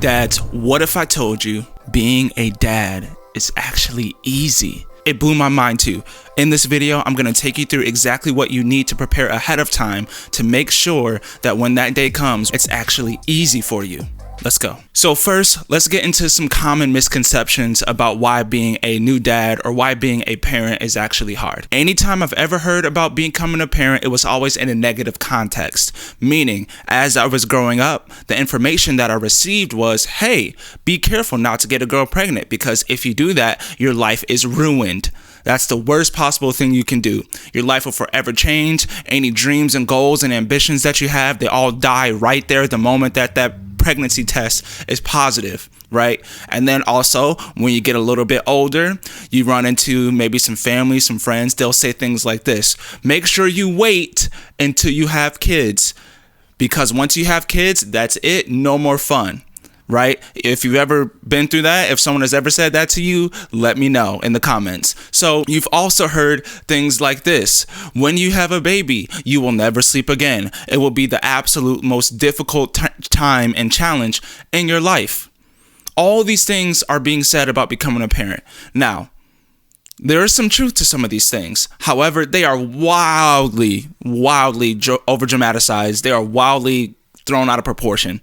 Dads, what if I told you being a dad is actually easy? It blew my mind too. In this video, I'm going to take you through exactly what you need to prepare ahead of time to make sure that when that day comes, it's actually easy for you. Let's go. So first, let's get into some common misconceptions about why being a new dad or why being a parent is actually hard. Anytime I've ever heard about becoming a parent, it was always in a negative context. Meaning, as I was growing up, the information that I received was, hey, be careful not to get a girl pregnant because if you do that, your life is ruined. That's the worst possible thing you can do. Your life will forever change. Any dreams and goals and ambitions that you have, they all die right there the moment that pregnancy test is positive, right? And then also when you get a little bit older, you run into maybe some family, some friends. They'll say things like this: make sure you wait until you have kids, because once you have kids, that's it. No more fun. Right? If you've ever been through that, if someone has ever said that to you, let me know in the comments. So you've also heard things like this: when you have a baby, you will never sleep again. It will be the absolute most difficult time and challenge in your life. All these things are being said about becoming a parent. Now, there is some truth to some of these things. However, they are wildly over dramatized. They are wildly thrown out of proportion.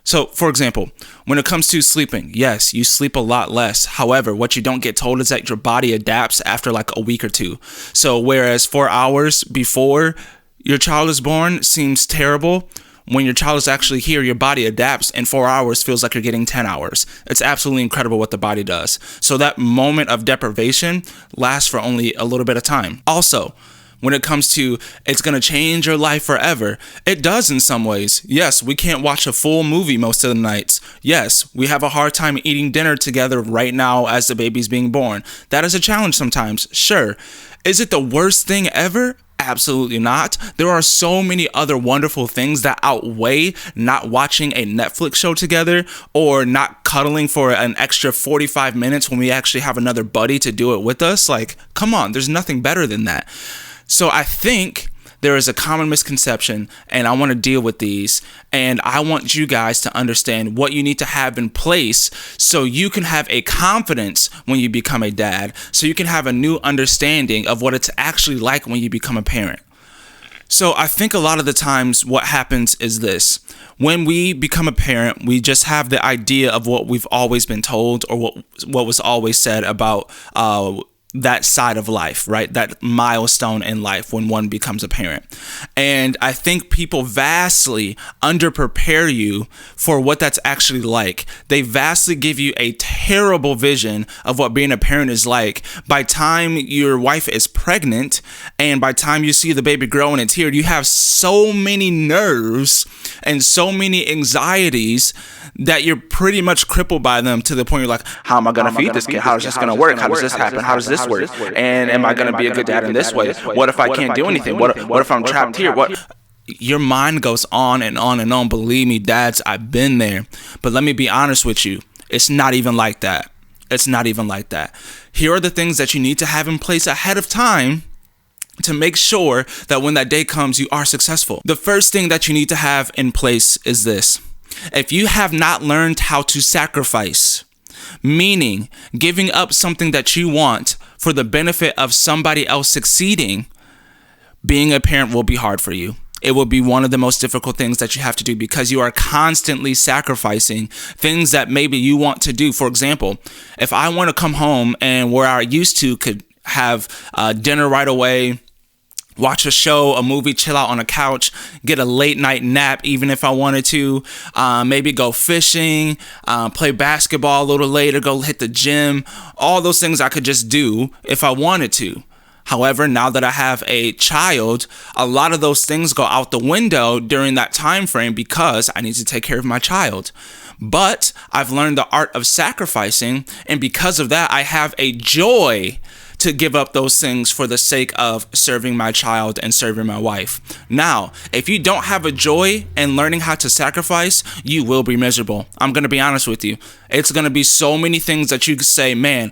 So, for example, when it comes to sleeping, yes, you sleep a lot less. However, what you don't get told is that your body adapts after like a week or two. So whereas 4 hours before your child is born seems terrible, when your child is actually here, your body adapts and 4 hours feels like you're getting 10 hours. It's absolutely incredible what the body does. So that moment of deprivation lasts for only a little bit of time. Also, when it comes to it's going to change your life forever, it does in some ways. Yes, we can't watch a full movie most of the nights. Yes, we have a hard time eating dinner together right now as the baby's being born. That is a challenge sometimes, sure. Is it the worst thing ever? Absolutely not. There are so many other wonderful things that outweigh not watching a Netflix show together or not cuddling for an extra 45 minutes when we actually have another buddy to do it with us. Like, come on, there's nothing better than that. So I think there is a common misconception, and I want to deal with these, and I want you guys to understand what you need to have in place so you can have a confidence when you become a dad, so you can have a new understanding of what it's actually like when you become a parent. So I think a lot of the times what happens is this: when we become a parent, we just have the idea of what we've always been told or what was always said about that side of life, right? That milestone in life when one becomes a parent. And I think people vastly underprepare you for what that's actually like. They vastly give you a terrible vision of what being a parent is like. By time your wife is pregnant and by time you see the baby grow and it's here, you have so many nerves and so many anxieties that you're pretty much crippled by them to the point you're like, how am I going to feed this kid? How is this going to work? How does this happen? How does this work? And am I going to be a good dad in this way? What if I can't do anything? What if I'm trapped here? Your mind goes on and on and on. Believe me, dads, I've been there. But let me be honest with you. It's not even like that. It's not even like that. Here are the things that you need to have in place ahead of time to make sure that when that day comes, you are successful. The first thing that you need to have in place is this: if you have not learned how to sacrifice, meaning giving up something that you want for the benefit of somebody else succeeding, being a parent will be hard for you. It will be one of the most difficult things that you have to do because you are constantly sacrificing things that maybe you want to do. For example, if I want to come home and where I used to could have dinner right away, watch a show, a movie, chill out on a couch, get a late night nap even if I wanted to, maybe go fishing, play basketball a little later, go hit the gym, all those things I could just do if I wanted to. However, now that I have a child, a lot of those things go out the window during that time frame because I need to take care of my child. But I've learned the art of sacrificing, and because of that, I have a joy to give up those things for the sake of serving my child and serving my wife. Now, if you don't have a joy in learning how to sacrifice, you will be miserable. I'm going to be honest with you. It's going to be so many things that you could say, man,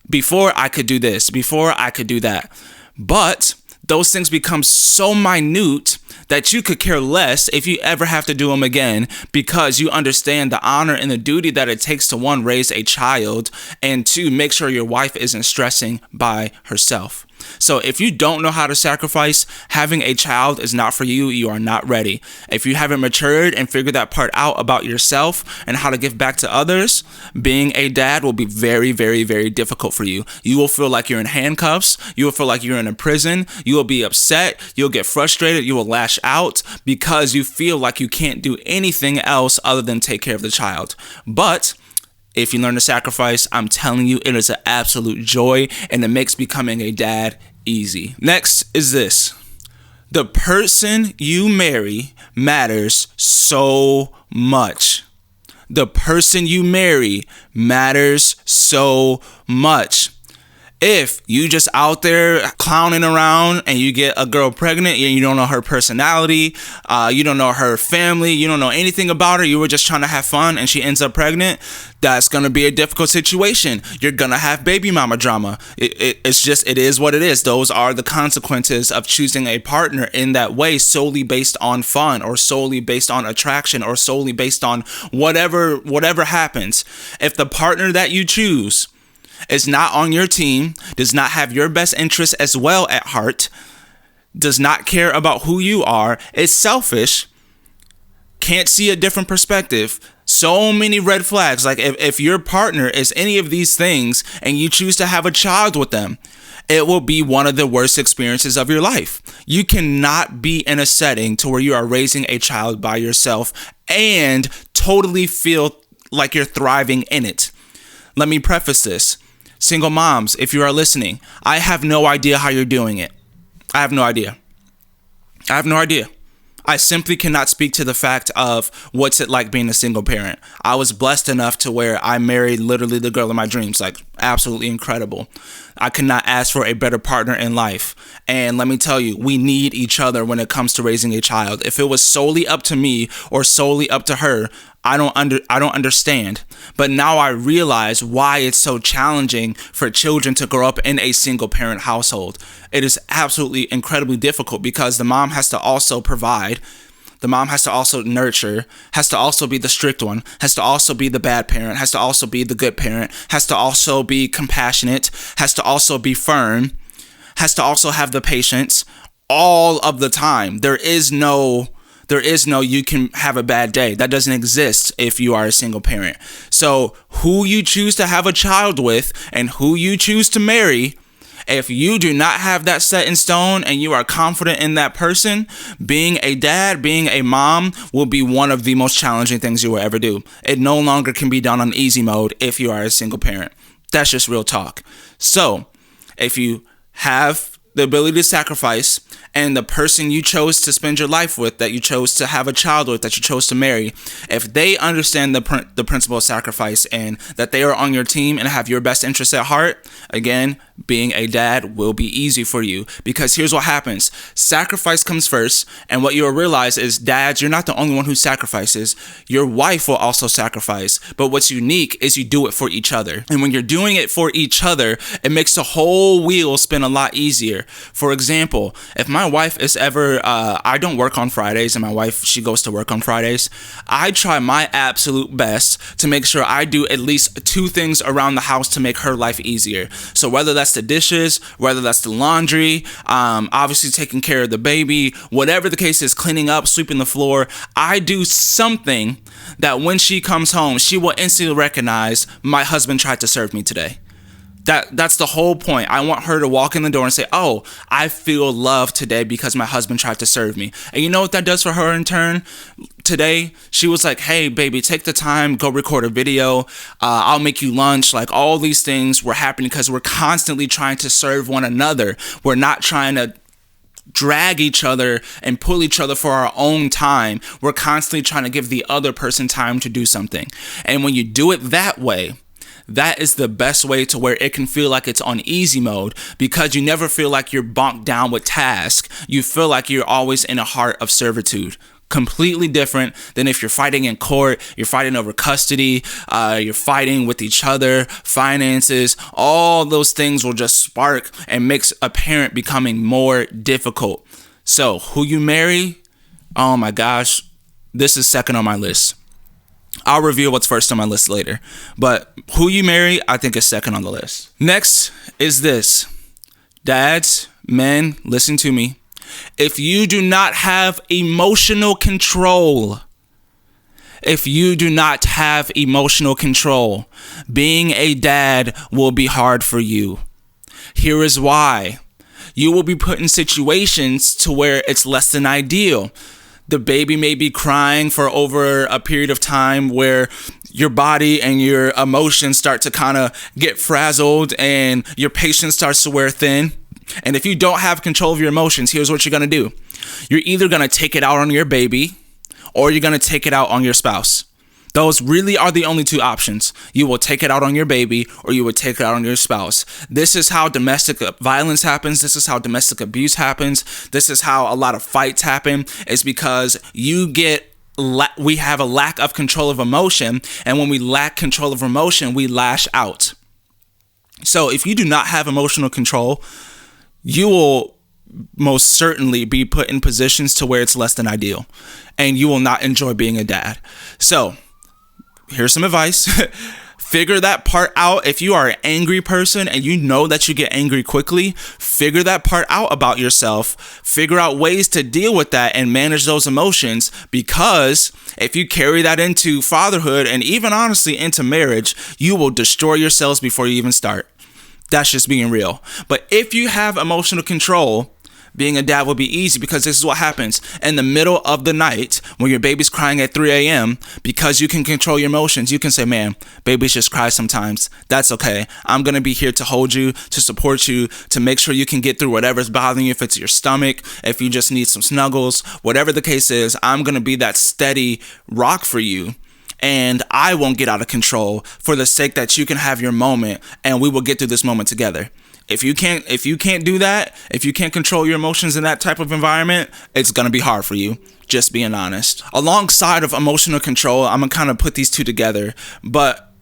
before I could do this, before I could do that. But those things become so minute that you could care less if you ever have to do them again, because you understand the honor and the duty that it takes to, one, raise a child, and two, make sure your wife isn't stressing by herself. So if you don't know how to sacrifice, having a child is not for you. You are not ready. If you haven't matured and figured that part out about yourself and how to give back to others, being a dad will be very, very, very difficult for you. You will feel like you're in handcuffs. You will feel like you're in a prison. You will be upset. You'll get frustrated. You will lash out because you feel like you can't do anything else other than take care of the child. But if you learn to sacrifice, I'm telling you, it is an absolute joy, and it makes becoming a dad easy. Next is this. The person you marry matters so much. The person you marry matters so much. If you just out there clowning around and you get a girl pregnant and you don't know her personality, you don't know her family, you don't know anything about her, you were just trying to have fun and she ends up pregnant, that's going to be a difficult situation. You're going to have baby mama drama. It is what it is. Those are the consequences of choosing a partner in that way, solely based on fun or solely based on attraction or solely based on whatever happens. If the partner that you choose is not on your team, does not have your best interests as well at heart, does not care about who you are, is selfish, can't see a different perspective, so many red flags. Like if your partner is any of these things and you choose to have a child with them, it will be one of the worst experiences of your life. You cannot be in a setting to where you are raising a child by yourself and totally feel like you're thriving in it. Let me preface this. Single moms, if you are listening, I have no idea how you're doing it. I have no idea. I simply cannot speak to the fact of what's it like being a single parent. I was blessed enough to where I married literally the girl of my dreams, like absolutely incredible. I could not ask for a better partner in life. And let me tell you, we need each other when it comes to raising a child. If it was solely up to me or solely up to her, I don't understand. But now I realize why it's so challenging for children to grow up in a single parent household. It is absolutely incredibly difficult because the mom has to also provide. The mom has to also nurture, has to also be the strict one, has to also be the bad parent, has to also be the good parent, has to also be compassionate, has to also be firm, has to also have the patience all of the time. There is no you can have a bad day. That doesn't exist if you are a single parent. So who you choose to have a child with and who you choose to marry, if you do not have that set in stone and you are confident in that person, being a dad, being a mom will be one of the most challenging things you will ever do. It no longer can be done on easy mode if you are a single parent. That's just real talk. So if you have the ability to sacrifice, and the person you chose to spend your life with, that you chose to have a child with, that you chose to marry, if they understand the principle of sacrifice and that they are on your team and have your best interests at heart, again, being a dad will be easy for you. Because here's what happens. Sacrifice comes first, and what you'll realize is, dads, you're not the only one who sacrifices. Your wife will also sacrifice. But what's unique is you do it for each other. And when you're doing it for each other, it makes the whole wheel spin a lot easier. For example, if my wife is ever, I don't work on Fridays, and my wife, she goes to work on Fridays. I try my absolute best to make sure I do at least 2 things around the house to make her life easier. So whether that's the dishes, whether that's the laundry, obviously taking care of the baby, whatever the case is, cleaning up, sweeping the floor, I do something that when she comes home, she will instantly recognize my husband tried to serve me today. That's the whole point. I want her to walk in the door and say, oh, I feel love today because my husband tried to serve me. And you know what that does for her in turn? Today, she was like, hey, baby, take the time, go record a video. I'll make you lunch. Like, all these things were happening because we're constantly trying to serve one another. We're not trying to drag each other and pull each other for our own time. We're constantly trying to give the other person time to do something. And when you do it that way, that is the best way to where it can feel like it's on easy mode, because you never feel like you're bonked down with tasks. You feel like you're always in a heart of servitude. Completely different than if you're fighting in court, you're fighting over custody, you're fighting with each other, finances. All those things will just spark and makes a parent becoming more difficult. So who you marry, oh my gosh, this is second on my list. I'll reveal what's first on my list later. But who you marry, I think is second on the list. Next is this. Dads, men, listen to me. If you do not have emotional control, being a dad will be hard for you. Here is why. You will be put in situations to where it's less than ideal. The baby may be crying for over a period of time where your body and your emotions start to kind of get frazzled and your patience starts to wear thin. And if you don't have control of your emotions, here's what you're going to do. You're either going to take it out on your baby or you're going to take it out on your spouse. Those really are the only two options. You will take it out on your baby or you will take it out on your spouse. This is how domestic violence happens. This is how domestic abuse happens. This is how a lot of fights happen. It's because we have a lack of control of emotion. And when we lack control of emotion, we lash out. So if you do not have emotional control, you will most certainly be put in positions to where it's less than ideal and you will not enjoy being a dad. So here's some advice. Figure that part out. If you are an angry person and you know that you get angry quickly, figure that part out about yourself. Figure out ways to deal with that and manage those emotions, because if you carry that into fatherhood and even honestly into marriage, you will destroy yourselves before you even start. That's just being real. But if you have emotional control, being a dad will be easy, because this is what happens in the middle of the night when your baby's crying at 3 a.m. Because you can control your emotions, you can say, man, babies just cry sometimes. That's okay. I'm going to be here to hold you, to support you, to make sure you can get through whatever's bothering you. If it's your stomach, if you just need some snuggles, whatever the case is, I'm going to be that steady rock for you. And I won't get out of control for the sake that you can have your moment and we will get through this moment together. If you can't do that, if you can't control your emotions in that type of environment, it's going to be hard for you. Just being honest. Alongside of emotional control, I'm going to kind of put these two together, but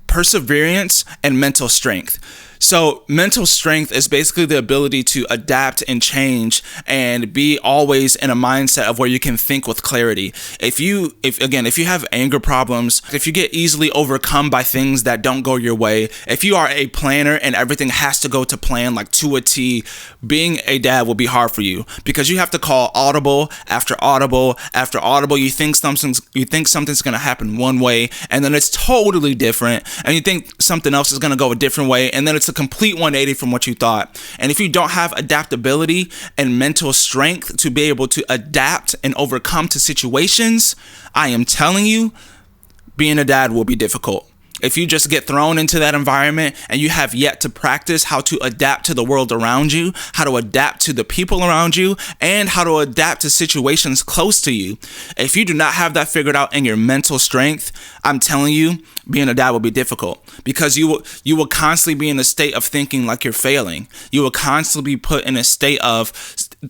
perseverance and mental strength. So mental strength is basically the ability to adapt and change and be always in a mindset of where you can think with clarity. If you have anger problems, if you get easily overcome by things that don't go your way, if you are a planner and everything has to go to plan like to a T, being a dad will be hard for you, because you have to call audible after audible after audible. You think something's going to happen one way and then it's totally different, and you think something else is going to go a different way and then it's a complete 180 from what you thought. And if you don't have adaptability and mental strength to be able to adapt and overcome to situations, I am telling you, being a dad will be difficult. If you just get thrown into that environment and you have yet to practice how to adapt to the world around you, how to adapt to the people around you, and how to adapt to situations close to you, if you do not have that figured out in your mental strength, I'm telling you, being a dad will be difficult, because you will constantly be in a state of thinking like you're failing. You will constantly be put in a state of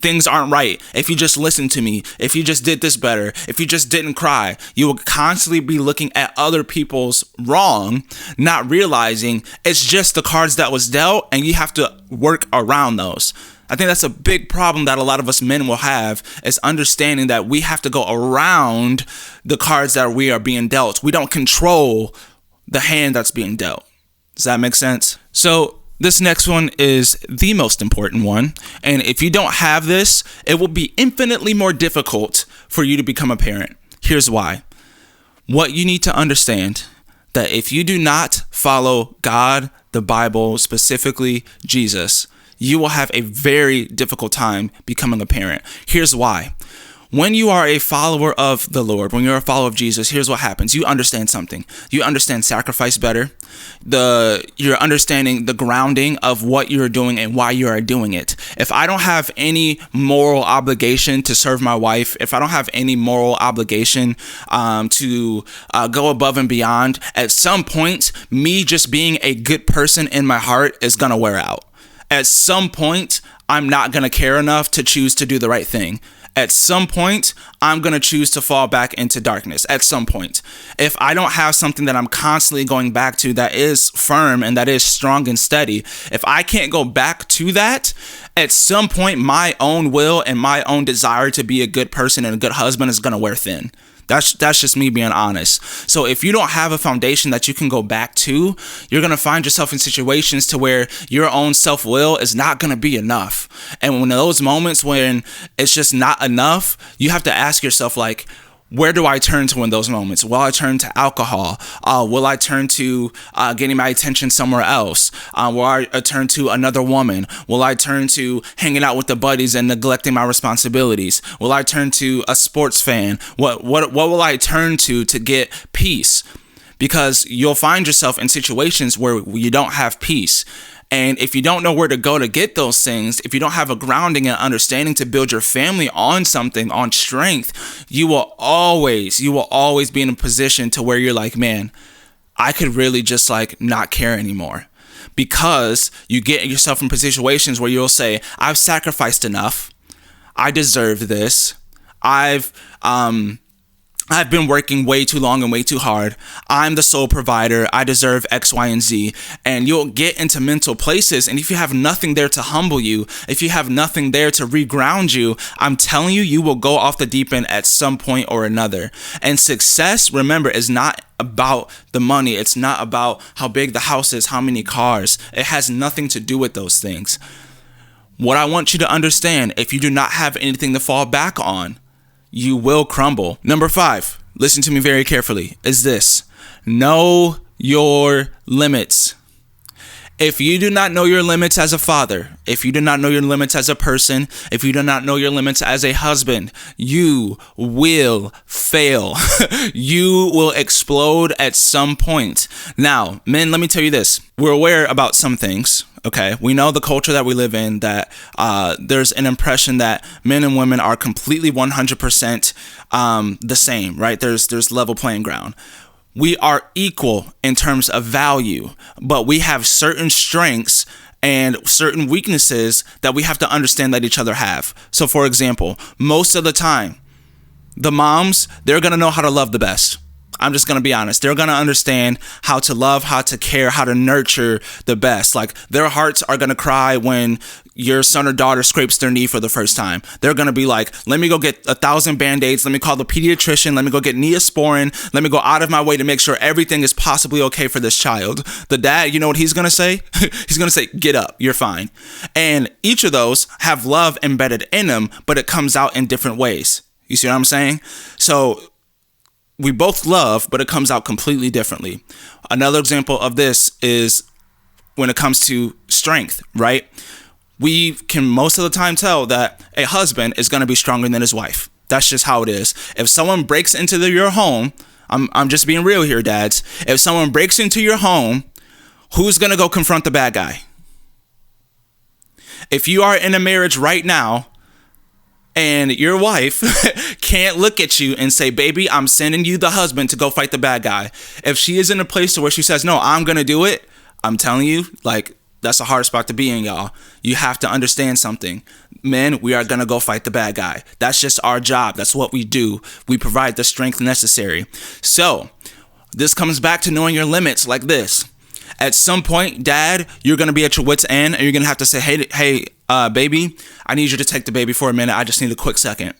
things aren't right. If you just listened to me, if you just did this better, if you just didn't cry, you will constantly be looking at other people's wrong, not realizing it's just the cards that was dealt and you have to work around those. I think that's a big problem that a lot of us men will have, is understanding that we have to go around the cards that we are being dealt. We don't control the hand that's being dealt. Does that make sense? So this next one is the most important one. And if you don't have this, it will be infinitely more difficult for you to become a parent. Here's why. What you need to understand, that if you do not follow God, the Bible, specifically Jesus, you will have a very difficult time becoming a parent. Here's why. When you are a follower of the Lord, when you're a follower of Jesus, here's what happens. You understand something. You understand sacrifice better. You're understanding the grounding of what you're doing and why you are doing it. If I don't have any moral obligation to serve my wife, if I don't have any moral obligation to go above and beyond, at some point, me just being a good person in my heart is going to wear out. At some point, I'm not going to care enough to choose to do the right thing. At some point, I'm going to choose to fall back into darkness at some point. If I don't have something that I'm constantly going back to that is firm and that is strong and steady, if I can't go back to that, at some point, my own will and my own desire to be a good person and a good husband is going to wear thin. That's just me being honest. So if you don't have a foundation that you can go back to, you're going to find yourself in situations to where your own self-will is not going to be enough. And when those moments when it's just not enough, you have to ask yourself, like, where do I turn to in those moments? Will I turn to alcohol? Will I turn to getting my attention somewhere else? Will I turn to another woman? Will I turn to hanging out with the buddies and neglecting my responsibilities? Will I turn to a sports fan? What will I turn to get peace? Because you'll find yourself in situations where you don't have peace. And if you don't know where to go to get those things, if you don't have a grounding and understanding to build your family on something, on strength, you will always be in a position to where you're like, man, I could really just like not care anymore. Because you get yourself in situations where you'll say, I've sacrificed enough. I deserve this. I've been working way too long and way too hard. I'm the sole provider. I deserve X, Y, and Z. And you'll get into mental places. And if you have nothing there to humble you, if you have nothing there to reground you, I'm telling you, you will go off the deep end at some point or another. And success, remember, is not about the money. It's not about how big the house is, how many cars. It has nothing to do with those things. What I want you to understand, if you do not have anything to fall back on, you will crumble. Number 5, listen to me very carefully, is this: know your limits. If you do not know your limits as a father, if you do not know your limits as a person, if you do not know your limits as a husband, you will fail. You will explode at some point. Now, men, let me tell you this. We're aware about some things. Okay, we know the culture that we live in, that there's an impression that men and women are completely 100% the same, right? There's level playing ground. We are equal in terms of value, but we have certain strengths and certain weaknesses that we have to understand that each other have. So, for example, most of the time, the moms, they're going to know how to love the best. I'm just going to be honest. They're going to understand how to love, how to care, how to nurture the best. Like, their hearts are going to cry when your son or daughter scrapes their knee for the first time. They're going to be like, let me go get 1,000 Band-Aids. Let me call the pediatrician. Let me go get Neosporin. Let me go out of my way to make sure everything is possibly okay for this child. The dad, you know what he's going to say? He's going to say, get up. You're fine. And each of those have love embedded in them, but it comes out in different ways. You see what I'm saying? So we both love, but it comes out completely differently. Another example of this is when it comes to strength, right? We can most of the time tell that a husband is going to be stronger than his wife. That's just how it is. If someone breaks into your home, I'm just being real here, dads. If someone breaks into your home, who's going to go confront the bad guy? If you are in a marriage right now, and your wife can't look at you and say, baby, I'm sending you the husband to go fight the bad guy. If she is in a place to where she says, no, I'm going to do it, I'm telling you, like, that's a hard spot to be in, y'all. You have to understand something. Men, we are going to go fight the bad guy. That's just our job. That's what we do. We provide the strength necessary. So this comes back to knowing your limits like this. At some point, dad, you're going to be at your wit's end, and you're going to have to say, hey, baby, I need you to take the baby for a minute. I just need a quick second.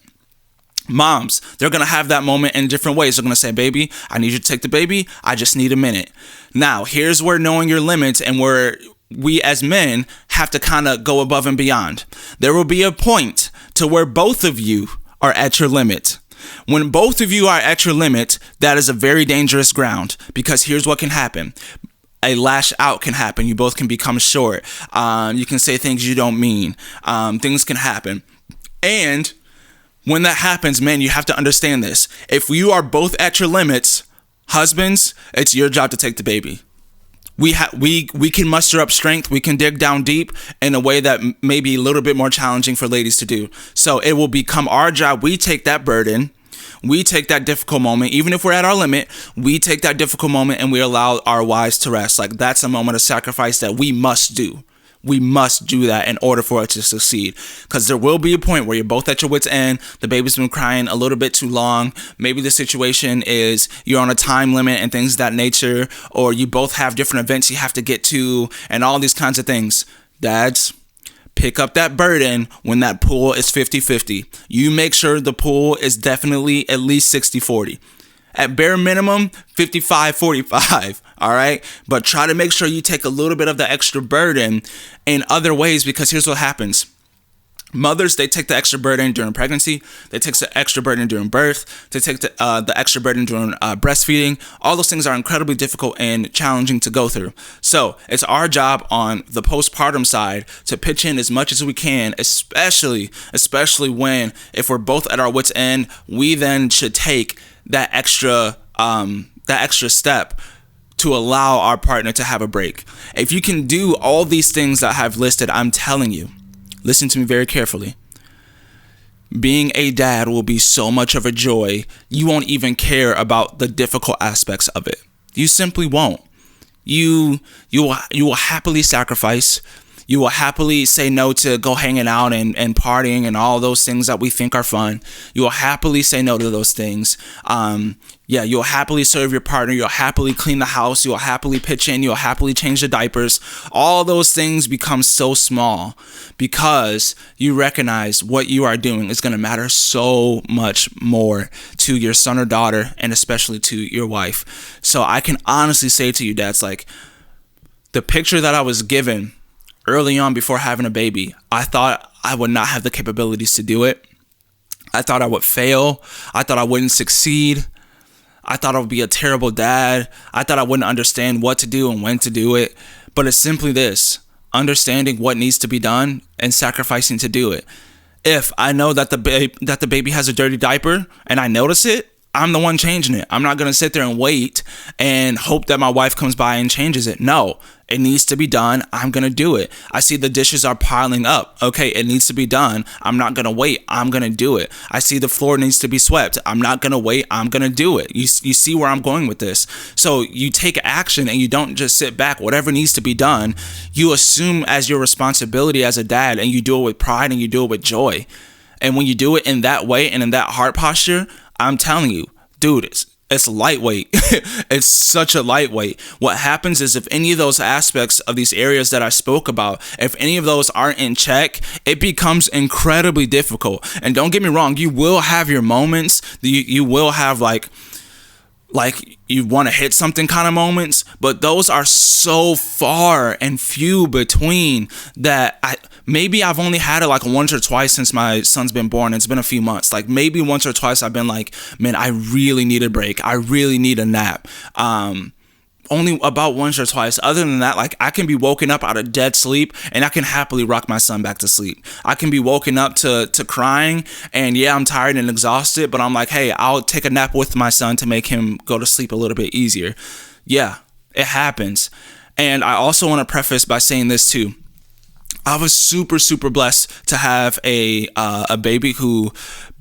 Moms, they're going to have that moment in different ways. They're going to say, baby, I need you to take the baby. I just need a minute. Now, here's where knowing your limits and where we as men have to kind of go above and beyond. There will be a point to where both of you are at your limit. When both of you are at your limit, that is a very dangerous ground, because here's what can happen. A lash out can happen. You both can become short. You can say things you don't mean. Things can happen. And when that happens, man, you have to understand this. If you are both at your limits, husbands, it's your job to take the baby. We can muster up strength. We can dig down deep in a way that may be a little bit more challenging for ladies to do. So it will become our job. We take that burden. We take that difficult moment. Even if we're at our limit, we take that difficult moment and we allow our wives to rest. Like, that's a moment of sacrifice that we must do. We must do that in order for it to succeed. Because there will be a point where you're both at your wit's end. The baby's been crying a little bit too long. Maybe the situation is you're on a time limit and things of that nature, or you both have different events you have to get to and all these kinds of things. Dads, pick up that burden when that pool is 50-50. You make sure the pool is definitely at least 60-40. At bare minimum, 55-45, all right? But try to make sure you take a little bit of the extra burden in other ways, because here's what happens. Mothers, they take the extra burden during pregnancy. They take the extra burden during birth. They take the extra burden during breastfeeding. All those things are incredibly difficult and challenging to go through. So it's our job on the postpartum side to pitch in as much as we can, especially when, if we're both at our wit's end, we then should take that extra step to allow our partner to have a break. If you can do all these things that I've listed, I'm telling you, listen to me very carefully. Being a dad will be so much of a joy. You won't even care about the difficult aspects of it. You simply won't. You will happily sacrifice. You will happily say no to go hanging out and partying and all those things that we think are fun. You will happily say no to those things. You'll happily serve your partner. You'll happily clean the house. You'll happily pitch in. You'll happily change the diapers. All those things become so small because you recognize what you are doing is going to matter so much more to your son or daughter, and especially to your wife. So I can honestly say to you, dads, like, the picture that I was given early on before having a baby, I thought I would not have the capabilities to do it. I thought I would fail. I thought I wouldn't succeed. I thought I would be a terrible dad. I thought I wouldn't understand what to do and when to do it. But it's simply this: understanding what needs to be done and sacrificing to do it. If I know that the baby has a dirty diaper and I notice it, I'm the one changing it. I'm not going to sit there and wait and hope that my wife comes by and changes it. No, it needs to be done. I'm going to do it. I see the dishes are piling up. Okay, it needs to be done. I'm not going to wait. I'm going to do it. I see the floor needs to be swept. I'm not going to wait. I'm going to do it. You see where I'm going with this. So you take action and you don't just sit back. Whatever needs to be done, you assume as your responsibility as a dad, and you do it with pride and you do it with joy. And when you do it in that way and in that heart posture, I'm telling you, dude, it's lightweight. It's such a lightweight. What happens is, if any of those aspects of these areas that I spoke about, if any of those aren't in check, it becomes incredibly difficult. And don't get me wrong, you will have your moments. You will have like you want to hit something kind of moments, but those are so far and few between that I've only had it like once or twice since my son's been born. It's been a few months. Like maybe once or twice I've been like, man, I really need a break. I really need a nap. Only about once or twice. Other than that, like, I can be woken up out of dead sleep and I can happily rock my son back to sleep. I can be woken up to crying, and yeah, I'm tired and exhausted, but I'm like, hey, I'll take a nap with my son to make him go to sleep a little bit easier. Yeah, it happens. And I also want to preface by saying this too. I was super, super blessed to have a baby who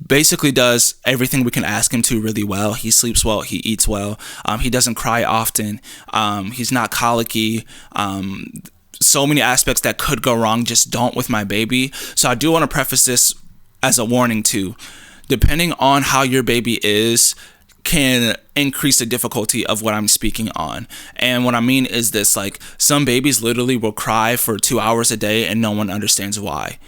basically does everything we can ask him to really well. He sleeps well. He eats well. He doesn't cry often. He's not colicky. So many aspects that could go wrong just don't with my baby. So I do want to preface this as a warning too. Depending on how your baby is, can increase the difficulty of what I'm speaking on. And what I mean is this: like, some babies literally will cry for 2 hours a day and no one understands why.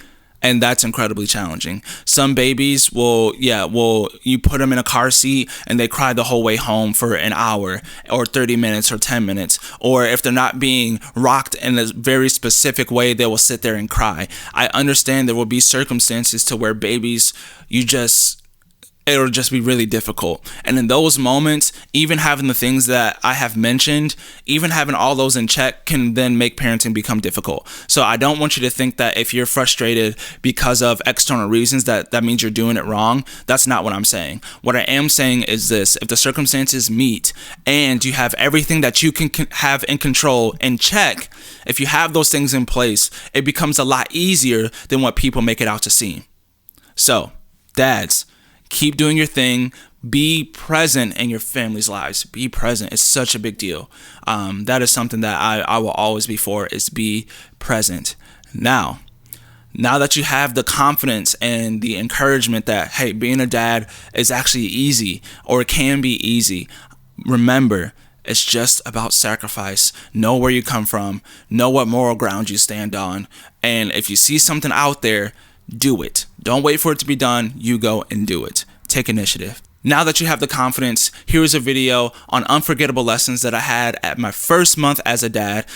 And that's incredibly challenging. Some babies will you put them in a car seat and they cry the whole way home for an hour or 30 minutes or 10 minutes. Or if they're not being rocked in a very specific way, they will sit there and cry. I understand there will be circumstances to where babies, it'll just be really difficult. And in those moments, even having the things that I have mentioned, even having all those in check, can then make parenting become difficult. So I don't want you to think that if you're frustrated because of external reasons, that means you're doing it wrong. That's not what I'm saying. What I am saying is this: if the circumstances meet and you have everything that you can have in control in check, if you have those things in place, it becomes a lot easier than what people make it out to seem. So, dads, keep doing your thing. Be present in your family's lives. Be present. It's such a big deal. That is something that I will always be for, is be present. Now that you have the confidence and the encouragement that, hey, being a dad is actually easy, or it can be easy, remember, it's just about sacrifice. Know where you come from. Know what moral ground you stand on. And if you see something out there, do it. Don't wait for it to be done. You go and do it. Take initiative. Now that you have the confidence, here's a video on unforgettable lessons that I had at my first month as a dad.